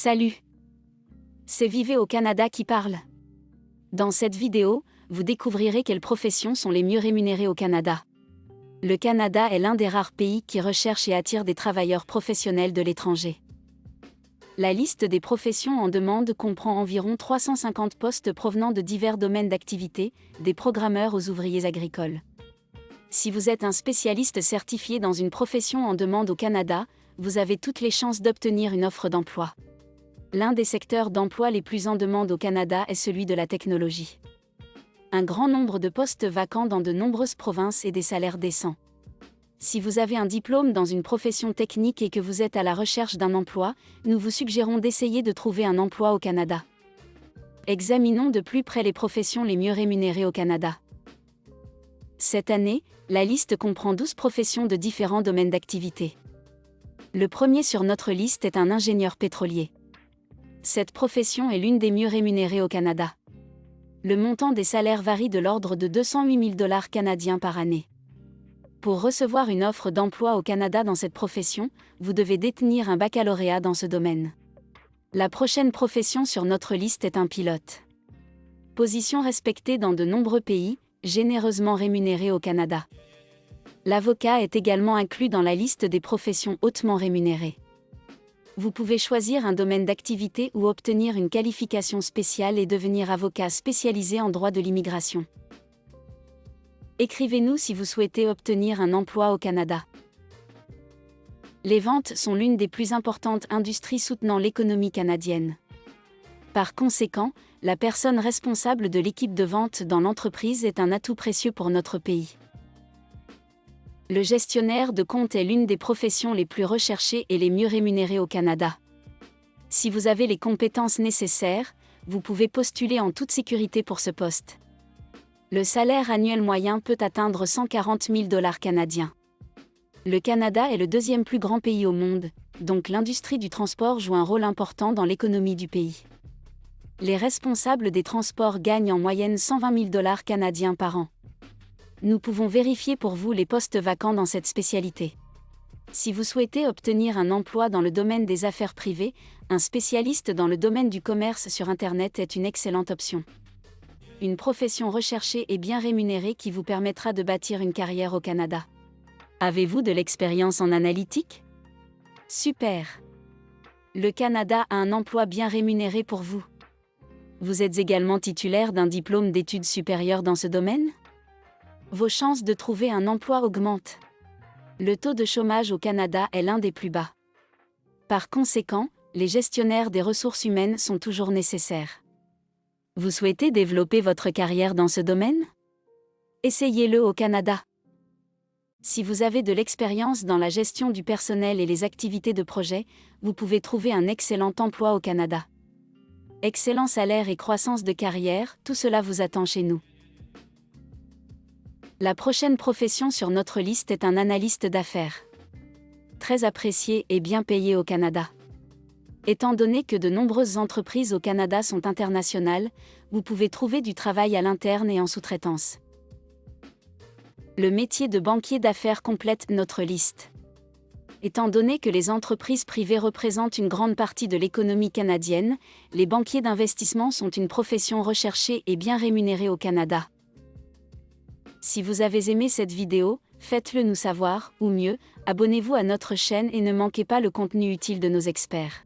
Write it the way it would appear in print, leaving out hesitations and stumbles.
Salut! C'est Vivez au Canada qui parle. Dans cette vidéo, vous découvrirez quelles professions sont les mieux rémunérées au Canada. Le Canada est l'un des rares pays qui recherche et attire des travailleurs professionnels de l'étranger. La liste des professions en demande comprend environ 350 postes provenant de divers domaines d'activité, des programmeurs aux ouvriers agricoles. Si vous êtes un spécialiste certifié dans une profession en demande au Canada, vous avez toutes les chances d'obtenir une offre d'emploi. L'un des secteurs d'emploi les plus en demande au Canada est celui de la technologie. Un grand nombre de postes vacants dans de nombreuses provinces et des salaires décents. Si vous avez un diplôme dans une profession technique et que vous êtes à la recherche d'un emploi, nous vous suggérons d'essayer de trouver un emploi au Canada. Examinons de plus près les professions les mieux rémunérées au Canada. Cette année, la liste comprend 12 professions de différents domaines d'activité. Le premier sur notre liste est un ingénieur pétrolier. Cette profession est l'une des mieux rémunérées au Canada. Le montant des salaires varie de l'ordre de 208 000 $ canadiens par année. Pour recevoir une offre d'emploi au Canada dans cette profession, vous devez détenir un baccalauréat dans ce domaine. La prochaine profession sur notre liste est un pilote. Position respectée dans de nombreux pays, généreusement rémunérée au Canada. L'avocat est également inclus dans la liste des professions hautement rémunérées. Vous pouvez choisir un domaine d'activité ou obtenir une qualification spéciale et devenir avocat spécialisé en droit de l'immigration. Écrivez-nous si vous souhaitez obtenir un emploi au Canada. Les ventes sont l'une des plus importantes industries soutenant l'économie canadienne. Par conséquent, la personne responsable de l'équipe de vente dans l'entreprise est un atout précieux pour notre pays. Le gestionnaire de compte est l'une des professions les plus recherchées et les mieux rémunérées au Canada. Si vous avez les compétences nécessaires, vous pouvez postuler en toute sécurité pour ce poste. Le salaire annuel moyen peut atteindre 140 000 $ canadiens. Le Canada est le deuxième plus grand pays au monde, donc l'industrie du transport joue un rôle important dans l'économie du pays. Les responsables des transports gagnent en moyenne 120 000 $ canadiens par an. Nous pouvons vérifier pour vous les postes vacants dans cette spécialité. Si vous souhaitez obtenir un emploi dans le domaine des affaires privées, un spécialiste dans le domaine du commerce sur Internet est une excellente option. Une profession recherchée et bien rémunérée qui vous permettra de bâtir une carrière au Canada. Avez-vous de l'expérience en analytique? Super! Le Canada a un emploi bien rémunéré pour vous. Vous êtes également titulaire d'un diplôme d'études supérieures dans ce domaine? Vos chances de trouver un emploi augmentent. Le taux de chômage au Canada est l'un des plus bas. Par conséquent, les gestionnaires des ressources humaines sont toujours nécessaires. Vous souhaitez développer votre carrière dans ce domaine? Essayez-le au Canada. Si vous avez de l'expérience dans la gestion du personnel et les activités de projet, vous pouvez trouver un excellent emploi au Canada. Excellent salaire et croissance de carrière, tout cela vous attend chez nous. La prochaine profession sur notre liste est un analyste d'affaires. Très apprécié et bien payé au Canada. Étant donné que de nombreuses entreprises au Canada sont internationales, vous pouvez trouver du travail à l'interne et en sous-traitance. Le métier de banquier d'affaires complète notre liste. Étant donné que les entreprises privées représentent une grande partie de l'économie canadienne, les banquiers d'investissement sont une profession recherchée et bien rémunérée au Canada. Si vous avez aimé cette vidéo, faites-le nous savoir, ou mieux, abonnez-vous à notre chaîne et ne manquez pas le contenu utile de nos experts.